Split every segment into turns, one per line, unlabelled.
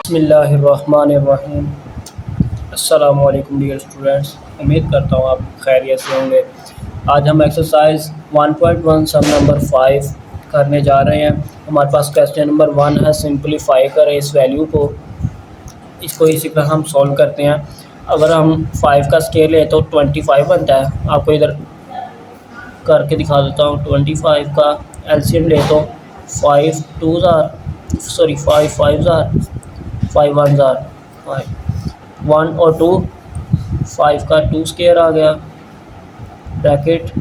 बिस्मिल्लाहिर्रहमानिर्रहीम। अस्सलामु अलैकुम डियर स्टूडेंट्स, उम्मीद करता हूँ आप खैरियत से होंगे। आज हम एक्सरसाइज 1.1 सम नंबर 5 करने जा रहे हैं। हमारे पास क्वेश्चन नंबर 1 है, सिंपलीफाई करें इस वैल्यू को। इसको इसी तरह हम सॉल्व करते हैं। अगर हम 5 का स्केल लें तो 25 बनता है। आपको इधर करके दिखा देता हूँ। 25 का एलसीएम ले तो 5 टू ज़ार सॉरी 5 5 ज़ार 5 1 ज़ार 5 1 और 2 5 का 2 स्केयर आ गया ब्रैकेट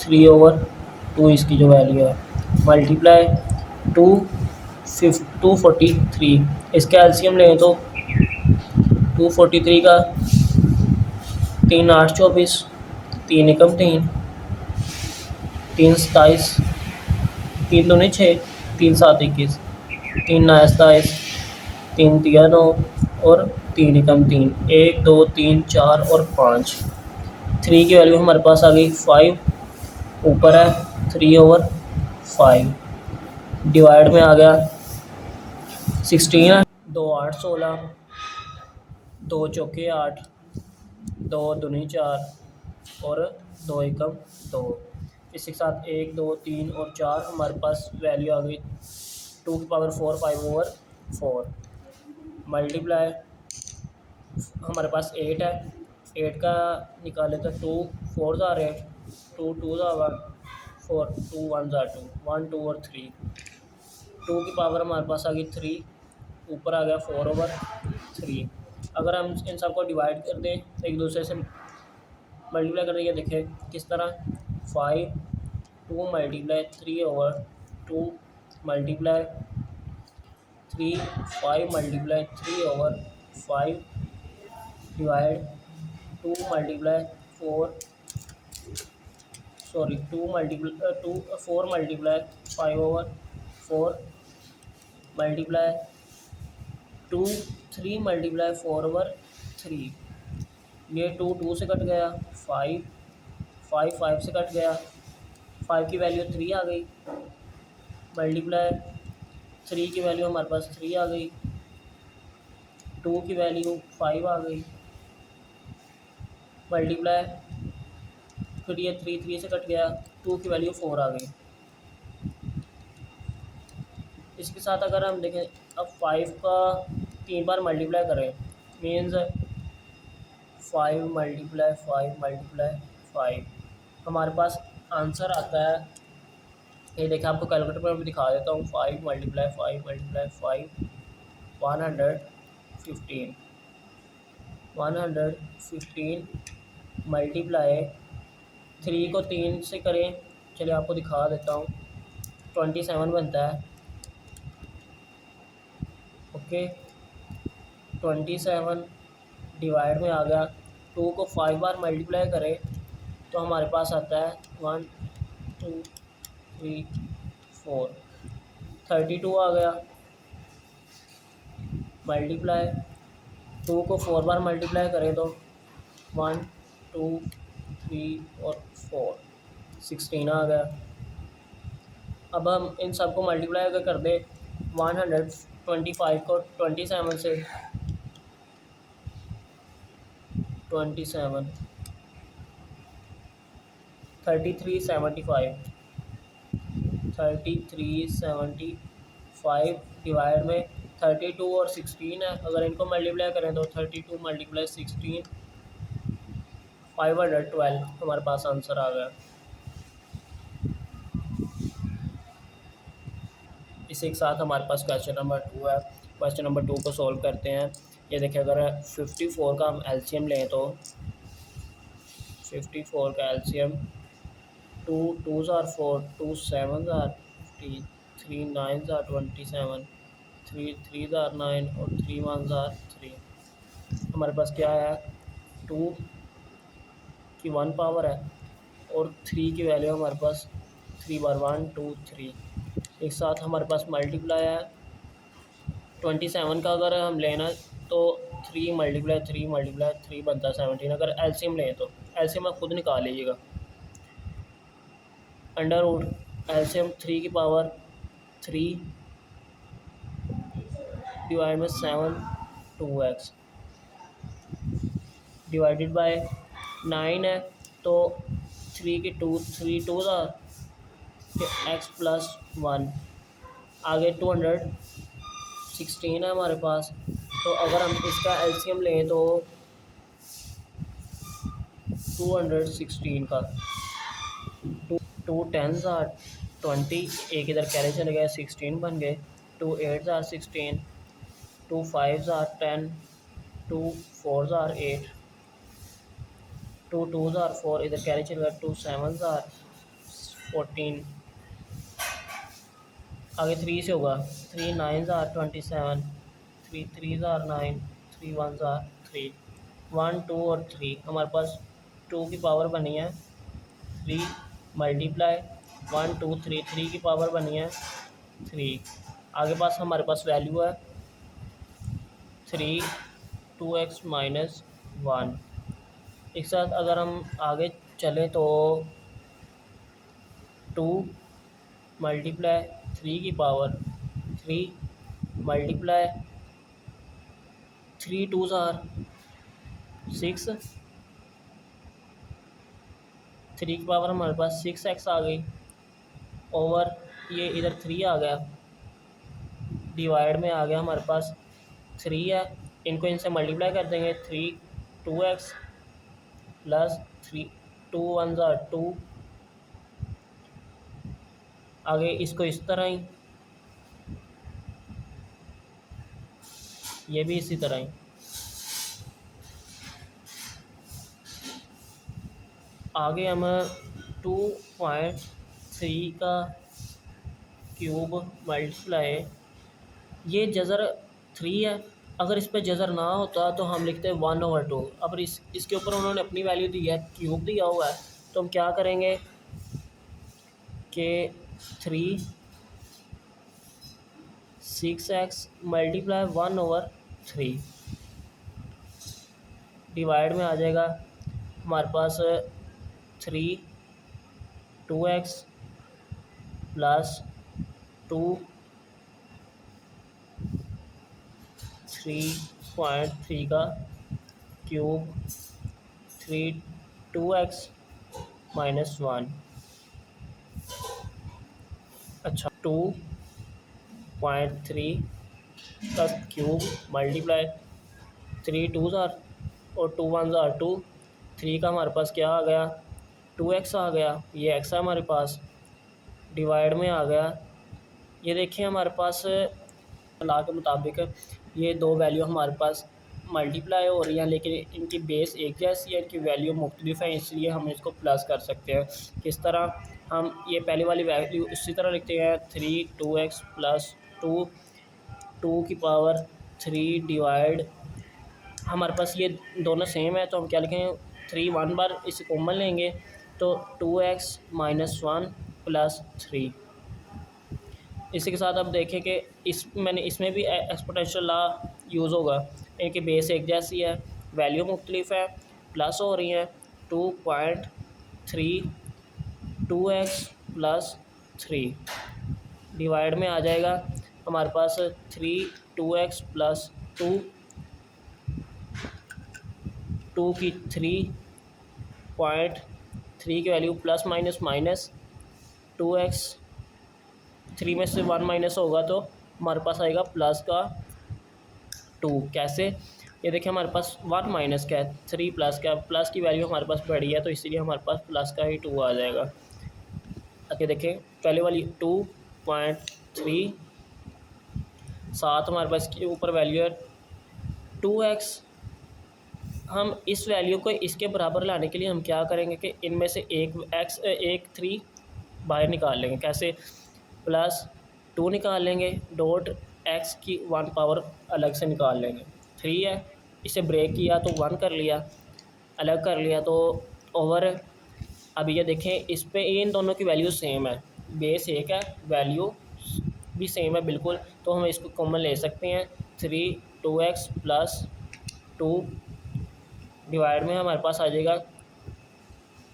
3/2 इसकी जो वैल्यू है मल्टीप्लाई 2 243 इसका एलसीएम लें तो 243 का 3 8 24 3 एकम 3 3 27 3 दूनी 6 3 7 21 3 9 27 3 3 9 और 3 एकम 3 1 2 3 4 और 5 3 की वैल्यू हमारे पास आ गई 5 ऊपर है 3/5 डिवाइड में आ गया 16 है 2 8 16 2 चौके 8 2 दूनी 4 और 2 एकम 2 इसके साथ 1 2 3 और 4 हमारे पास वैल्यू आ गई 2 की पावर 4 5/4 मल्टीप्लाई हमारे पास 8 है 8 का निकाले तो 2 4 ज़ार 8 2 2 ज़ार 1 4 2 1 ज़ार 2 1 2 और 3 2 की पावर हमारे पास आ गई 3 ऊपर आ गया 4/3। अगर हम इन सबको डिवाइड कर दें एक दूसरे से मल्टीप्लाई कर देंगे, देखें किस तरह 5 2 multiply 3/2 multiply 3 5 multiply 3/5 divide 2 multiply 4 sorry 2 multiply 2 4 multiply 5/4 multiply 2 3 multiply 4/3 ये 2 2 से कट गया 5 5 5 से कट गया 5 की वैल्यू 3 आ गई मल्टीप्लाई 3 की वैल्यू हमारे पास 3 आ गई 2 की वैल्यू 5 आ गई मल्टीप्लाई फिर ये 3 3 से कट गया 2 की वैल्यू 4 आ गई। इसके साथ अगर हम देखें अब 5 का 3 बार मल्टीप्लाई करें मीन्स 5 मल्टीप्लाई 5 मल्टीप्लाई 5 हमारे पास आंसर आता है। ये देखें, आपको कैलकुलेटर पर भी दिखा देता हूँ। 5 मल्टीप्लाई 5 मल्टीप्लाई 5 115 मल्टीप्लाई 3 को 3 से करें, चलिए आपको दिखा देता हूँ। 27 बनता है। ओके 27 डिवाइड में आ गया 2 को 5 बार मल्टीप्लाई करें तो हमारे पास आता है 1 2 3 4 32 आ गया मल्टीप्लाई 2 को 4 बार मल्टीप्लाई करें तो 1 2 3 और 4 16 आ गया। अब हम इन सब को मल्टीप्लाई अगर कर दें 125 को 27 से 27 3375 डिवाइड में 32 और 16 है। अगर इनको मल्टीप्लाई करें तो 32 मल्टीप्लाई 16 512 हमारे पास आंसर आ गया। इसी के साथ हमारे पास क्वेश्चन नंबर 2 है। क्वेश्चन नंबर 2 को सॉल्व करते हैं। ये देखिए, अगर 54 का हम एलसीएम लें तो 54 का एलसीएम 2 2 ज़ार 4 2 7 ज़ार 15 3 9 ज़ार 27 3 3 ज़ार 9 और 3 1 ज़ार 3 हमारे पास क्या है 2 की 1 पावर है और 3 की वैल्यू हमारे पास 3 बार 1 2 3 एक साथ हमारे पास मल्टीप्लाई है 27 का अगर हम लेना तो 3 मल्टीप्लाई 3 मल्टीप्लाई 3 बनता है 17। अगर एलसीएम लें तो एलसीएम आप खुद निकाल लीजिएगा। अंडर रूट एलसीएम 3 की पावर 3 डिवाइड में 7 2x डिवाइडेड बाय 9 है तो 3 के 2 3 2 x प्लस 1 आगे 216 है हमारे पास। तो अगर हम इसका एलसीएम लें तो 216 का टू टेन्स आर 20, एक इधर कैरी चले गए 16 बन गए, 2 8s are 16, 2 5s are 10, 2 4s are 8, 2 2s are 4, इधर कैरी चले गए 2 7s आर 14, आगे 3 से होगा 3 9s are 27, 3 3s are 9, 3 1s are 3, 1 2 और 3 हमारे पास 2 की पावर बनी है 3 मल्टीप्लाई 1 2 3 3 की पावर बनी है 3। आगे पास हमारे पास वैल्यू है 3 2x माइनस 1। एक साथ अगर हम आगे चलें तो 2 मल्टीप्लाई 3 की पावर 3 मल्टीप्लाई 3 2s आर 6, 3 की पावर हमारे पास 6x आ गई ओवर ये इधर 3 आ गया, डिवाइड में आ गया हमारे पास 3 है, इनको इनसे मल्टीप्लाई कर देंगे 3 2x प्लस 3 2 1s आर 2, आगे इसको इस तरह ही, ये भी इसी तरह ही, आगे हम 2.3 का क्यूब मल्टीप्लाई, ये जज़र 3 है, अगर इस पर जज़र ना होता तो हम लिखते हैं 1/2। अब इसके ऊपर उन्होंने अपनी वैल्यू दी है, क्यूब दिया हुआ है, तो हम क्या करेंगे कि 3 6x मल्टीप्लाई 1/3 डिवाइड में आ जाएगा हमारे पास 3 2x प्लस 2 3.3 का क्यूब 3 2x माइनस 1। अच्छा 2.3 का क्यूब मल्टीप्लाई 3 2s आर और 2 1s आर 2, 3 का हमारे पास क्या आ गया 2x आ गया, ये x है हमारे पास, डिवाइड में आ गया, ये देखिए हमारे पास ला के मुताबिक ये दो वैल्यू हमारे पास मल्टीप्लाई हो रही हैं, लेकिन इनकी बेस एक जैसी है, इनकी वैल्यू मुख्तलिफ है, इसलिए हम इसको प्लस कर सकते हैं। किस तरह, हम ये पहले वाली वैल्यू इसी तरह लिखते हैं 3 2x प्लस 2 2 की पावर 3 डिवाइड, हमारे पास ये दोनों सेम है तो हम क्या लिखेंगे 3 1 बार इसे कॉमन लेंगे तो 2x माइनस 1 प्लस 3। इसी के साथ अब देखें कि इसमें भी एक्सपोनेंशियल लॉ यूज़ होगा, इनकी बेस एक जैसी है, वैल्यू मुख्तलिफ है, प्लस हो रही हैं 2.3 2x प्लस 3 डिवाइड में आ जाएगा हमारे पास 3 2x प्लस 2 2 की 3.3 की value plus minus minus 2x, 3 में से 1 माइनस होगा तो हमारे पास आएगा प्लस का 2। कैसे, ये देखिए हमारे पास 1 माइनस का है, 3 प्लस का, प्लस की वैल्यू हमारे पास बढ़ी है तो इसीलिए हमारे पास प्लस का ही 2 आ जाएगा। आगे देखें पहले वाली 2.3 साथ हमारे पास के ऊपर वैल्यू है 2x, हम इस वैल्यू को इसके बराबर लाने के लिए हम क्या करेंगे कि इनमें से एक 3 बाहर निकाल लेंगे। कैसे, प्लस 2 निकाल लेंगे, डॉट x की 1 पावर अलग से निकाल लेंगे, 3 है, इसे ब्रेक किया तो 1 कर लिया, अलग कर लिया तो ओवर। अब ये देखें इस पे इन दोनों की वैल्यू सेम है, बेस एक है, वैल्यू भी सेम है बिल्कुल, तो हम इसको कॉमन ले सकते हैं 3 2x प्लस 2 डिवाइड में हमारे पास आ जाएगा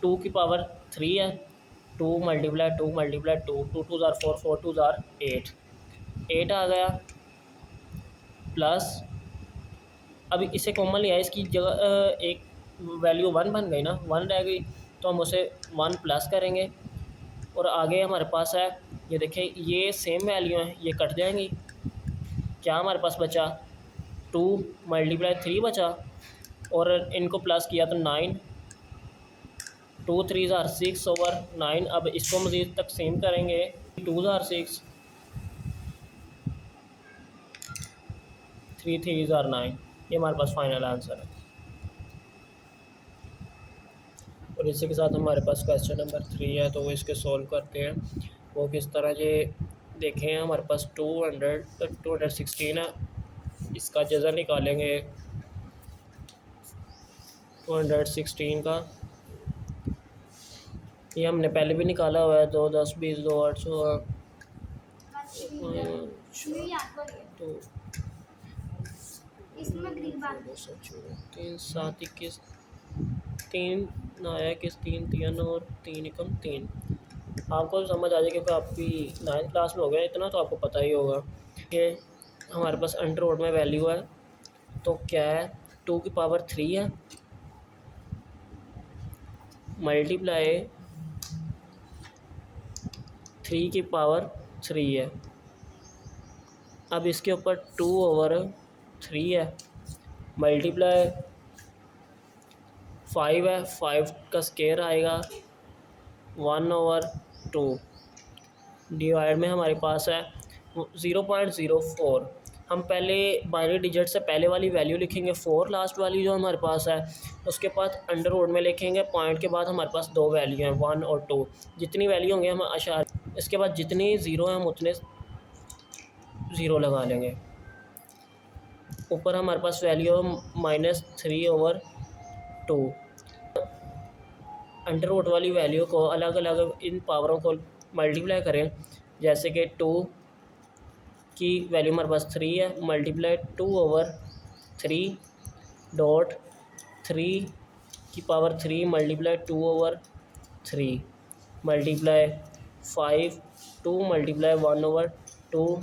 2 की पावर 3 है, 2 मल्टीप्लाई 2 मल्टीप्लाई 2 2 2 ज़ार 4 4 2 ज़ार 8 8 आ गया प्लस, अभी इसे कॉमन लिया है, इसकी जगह एक वैल्यू 1 बन गई ना, 1 रह गई, तो हम उसे 1 प्लस करेंगे। और आगे हमारे पास है, ये देखें ये सेम वैल्यू है, ये कट जाएंगी। क्या हमारे पास बचा, 2 मल्टीप्लाई 3 बचा, और इनको प्लस किया तो 9, 2 3 ज़ार 6 ओवर 9। अब इसको मज़ीद तकसीम करेंगे, 2 ज़ार 6, 3 3 ज़ार 9, ये हमारे पास फाइनल आंसर है। और इसी के साथ हमारे पास क्वेश्चन नंबर 3 है, तो वो इसके सॉल्व करते हैं। वो किस तरह, ये देखें हमारे पास 216 है, इसका जज़र निकालेंगे 216 का, ये हमने पहले भी निकाला हुआ है, 2 10 20 2 8 तो 3 7 21 3 9 21 3 3 और 3 एकम 3। आपको समझ आ जाए क्योंकि आपकी 9th क्लास में हो गया इतना, तो आपको पता ही होगा कि हमारे पास अंडर रूट में वैल्यू है, तो क्या है, 2 की पावर 3 है मल्टीप्लाई 3 की पावर 3 है। अब इसके ऊपर 2 ओवर 3 है मल्टीप्लाई 5 है, 5 का स्केयर आएगा 1 ओवर 2, डिवाइड में हमारे पास है 0.04। हम पहले बाइनरी डिजिट से पहले वाली वैल्यू लिखेंगे 4, लास्ट वाली जो हमारे पास है, उसके बाद अंडर रूट में लिखेंगे, पॉइंट के बाद हमारे पास 2 वैल्यू हैं 1 और 2, जितनी वैल्यू होंगे हम अशार, इसके बाद जितनी ज़ीरो हैं हम उतने ज़ीरो लगा लेंगे। ऊपर हमारे पास वैल्यू -3 ओवर 2। अंडर रूट वाली वैल्यू को अलग अलग इन पावरों को मल्टीप्लाई करें, जैसे कि 2 की वैल्यू हमारे पास 3 है, मल्टीप्लाई 2 ओवर 3 डॉट 3 की power 3 multiply 2 over 3 multiply 5 2 multiply 1 over 2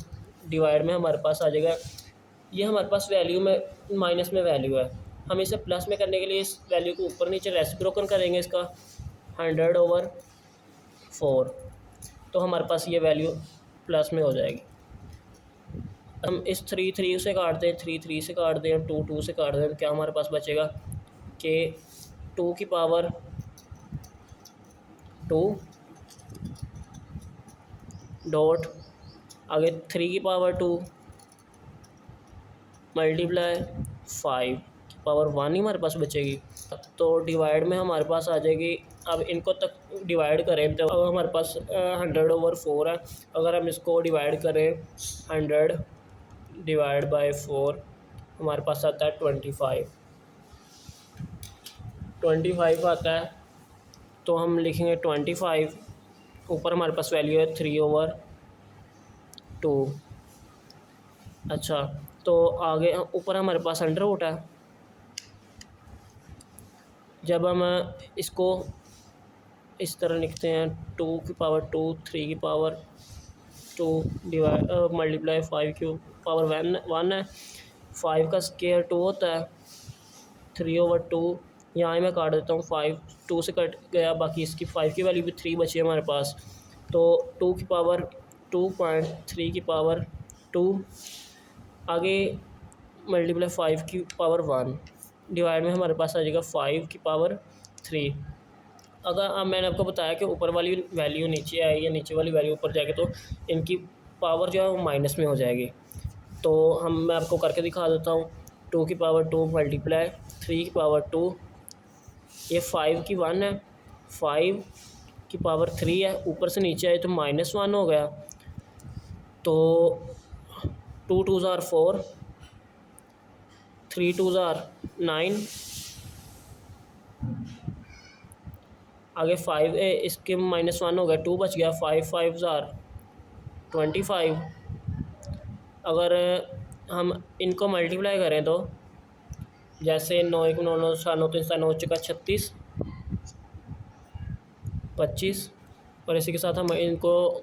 divide में हमारे पास आ जाएगा, ये हमारे पास वैल्यू में माइनस में वैल्यू है, हम इसे प्लस में करने के लिए इस वैल्यू को ऊपर नीचे रेसिप्रोकल करेंगे इसका 100 ओवर 4, तो हमारे पास ये वैल्यू प्लस में हो जाएगी। हम इस 3 3 से काटते हैं, 3 3 से काट दें, 2 2 से काट दें, तो क्या हमारे पास बचेगा कि 2 की पावर 2 डॉट आगे 3 की पावर 2 मल्टीप्लाई 5 की पावर 1 ही हमारे पास बचेगी। तो डिवाइड में हमारे पास आ जाएगी, अब इनको तक डिवाइड करें तो अब हमारे पास 100 ओवर 4 है, अगर हम इसको डिवाइड करें 100 डिवाइड बाय 4 हमारे पास आता है 25 आता है, तो हम लिखेंगे 25, ऊपर हमारे पास वैल्यू है 3 ओवर 2। अच्छा, तो आगे ऊपर हमारे पास अंडर रूट है, जब हम इसको इस तरह लिखते हैं 2 की पावर 2 3 की पावर 2 डिवाइड मल्टीप्लाई 5 की पावर 1 है, 5 का स्केयर 2 होता है, 3 ओवर 2 यहाँ मैं काट देता हूँ, 5 2 से कट गया, बाकी इसकी 5 की वैल्यू भी 3 बची है हमारे पास, तो 2 की पावर 2.3 की पावर 2 आगे मल्टीप्लाई 5 की पावर 1 डिवाइड में हमारे पास आ जाएगा 5 की पावर 3। अगर अब मैंने आपको बताया कि ऊपर वाली वैल्यू नीचे आएगी या नीचे वाली वैल्यू ऊपर जाएगी, तो इनकी पावर जो है वो माइनस में हो जाएगी। तो मैं आपको करके दिखा देता हूँ, 2 की पावर 2 मल्टीप्लाई 3 की पावर 2, ये 5 की 1 है, 5 की पावर 3 है, ऊपर से नीचे आए तो -1 हो गया, तो 2 2 ज़ार 4 3 2 ज़ार 9 आगे 5 इसके -1 हो गया, 2 बच गया, 5 5 ज़ार 25। अगर हम इनको मल्टीप्लाई करें तो जैसे 9 1 9 9 7 9 3 7 9 चुका 36 25, और इसी के साथ हम इनको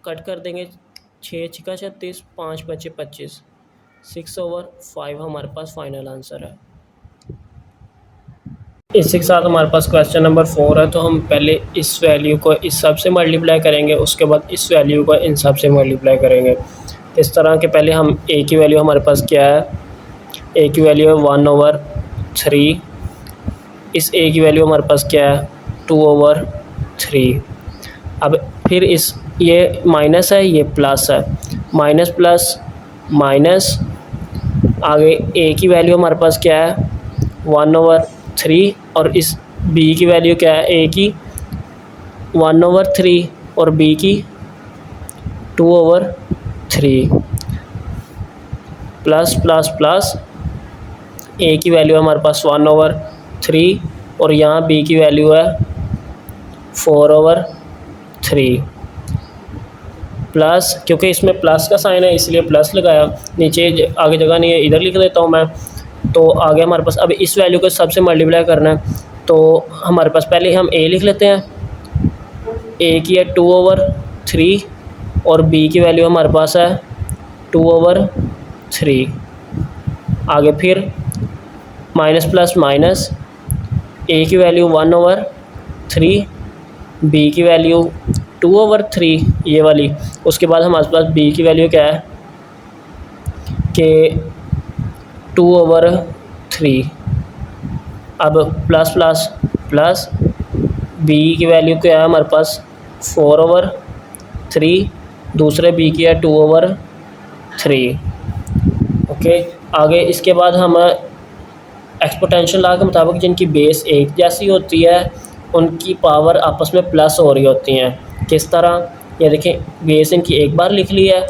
कट कर देंगे, 6 छिका 36 5 बचे 25, 6/5 हमारे पास फाइनल आंसर है। इसी के साथ हमारे पास क्वेश्चन नंबर 4 है। तो हम पहले इस वैल्यू को इस सब से मल्टीप्लाई करेंगे, उसके बाद इस वैल्यू को इन सब से मल्टीप्लाई करेंगे। इस तरह के पहले हम ए की वैल्यू हमारे पास क्या है, ए की वैल्यू है 1/3। इस ए की वैल्यू हमारे पास क्या है 2/3। अब फिर इस ये माइनस है, ये प्लस है, माइनस प्लस माइनस, आगे ए की वैल्यू हमारे पास क्या है 1/3 और इस बी की वैल्यू क्या है, ए की 1/3 और बी की 2/3, प्लस प्लस प्लस, ए की वैल्यू हमारे पास 1/3 और यहाँ बी की वैल्यू है 4/3, प्लस, क्योंकि इसमें प्लस का साइन है इसलिए प्लस लगाया, नीचे आगे जगह नहीं है इधर लिख देता हूँ मैं। तो आगे हमारे पास अब इस वैल्यू को सबसे मल्टीप्लाई करना है। तो हमारे पास पहले हम ए लिख लेते हैं, ए की है 2/3 और बी की वैल्यू हमारे पास है 2/3। आगे फिर माइनस प्लस माइनस, ए की वैल्यू 1/3, बी की वैल्यू 2/3 ये वाली। उसके बाद हमारे पास बी की वैल्यू क्या है कि 2/3। अब प्लस प्लस प्लस, बी की वैल्यू क्या है हमारे पास 4/3, दूसरे बी की है 2/3। ओके, आगे इसके बाद हम एक्सपोनेंशियल लॉ के मुताबिक जिनकी बेस एक जैसी होती है उनकी पावर आपस में प्लस हो रही होती हैं। किस तरह, ये देखें, बेस इनकी एक बार लिख ली है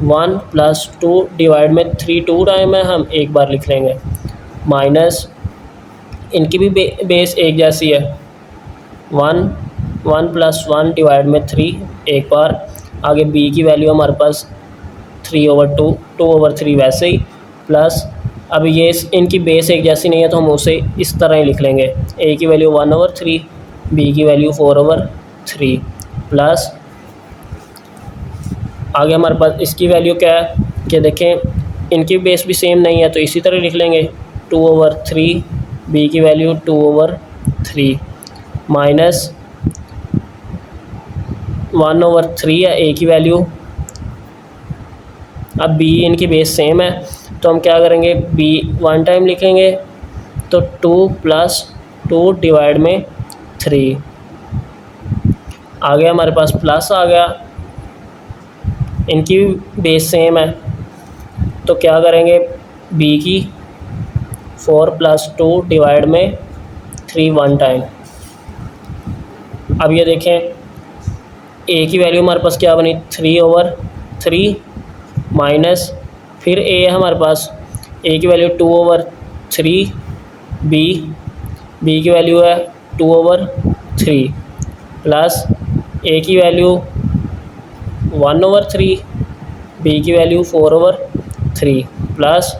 1 + 2 डिवाइड में 3 2 टाइम है, हम एक बार लिख लेंगे, माइनस इनकी भी बेस एक जैसी है 1 + 1 डिवाइड में 3 एक बार। आगे बी की वैल्यू हमारे पास 3/2 2/3 वैसे ही, प्लस अब ये इनकी बेस एक जैसी नहीं है तो हम उसे इस तरह ही लिख लेंगे, ए की वैल्यू 1/3, बी की वैल्यू 4/3, प्लस आगे हमारे पास इसकी वैल्यू क्या है कि देखें इनकी बेस भी सेम नहीं है तो इसी तरह लिख लेंगे 2/3, बी की वैल्यू 2/3, माइनस 1/3 है ए की वैल्यू। अब बी इनकी बेस सेम है तो हम क्या करेंगे, बी 1 टाइम लिखेंगे तो 2 + 2 डिवाइड में 3, आगे हमारे पास प्लस आ गया, इनकी बेस सेम है तो क्या करेंगे, बी की 4 + 2 डिवाइड में 3 1 टाइम। अब ये देखें ए की वैल्यू हमारे पास क्या बनी 3/3, माइनस फिर ए है हमारे पास, ए की वैल्यू 2/3, बी की वैल्यू है 2/3, प्लस ए की वैल्यू 1/3, बी की वैल्यू 4/3, प्लस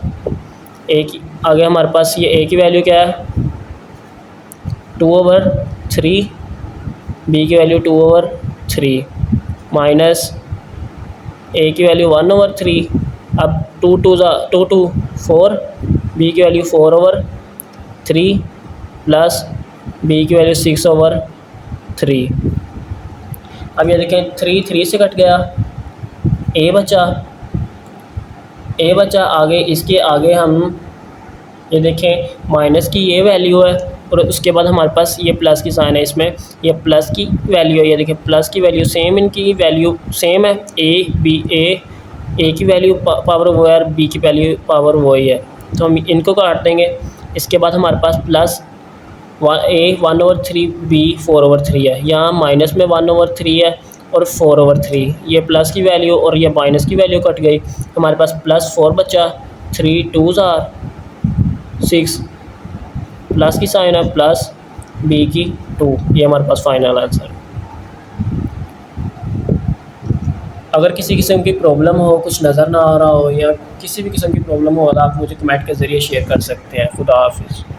ए की आगे हमारे पास ये ए की वैल्यू क्या है 2/3, बी की वैल्यू 2/3, माइनस ए की वैल्यू 1/3, अब 2 2 4, बी की वैल्यू 4/3, प्लस बी की वैल्यू 6/3। अब ये देखें 3 3 से कट गया, ए बचा, आगे इसके आगे हम ये देखें माइनस की ये वैल्यू है और उसके बाद हमारे पास ये प्लस की साइन है, इसमें ये प्लस की वैल्यू है, ये देखें प्लस की वैल्यू सेम, इनकी वैल्यू सेम है, ए की वैल्यू पावर वो है और बी की वैल्यू पावर वो ही है तो हम इनको काट देंगे। इसके बाद हमारे पास प्लस ए 1/3, बी 4/3 है, यहाँ माइनस में 1/3 है और 4/3, ये प्लस की वैल्यू और ये माइनस की वैल्यू कट गई, हमारे पास +4 बचा, 3 2 are 6, प्लस की साइन है, प्लस बी की 2, ये हमारे पास फाइनल आंसर। अगर किसी किस्म की प्रॉब्लम हो, कुछ नज़र ना आ रहा हो या किसी भी किस्म की प्रॉब्लम हो तो आप मुझे कमेंट के ज़रिए शेयर कर सकते हैं। खुदा हाफिज़।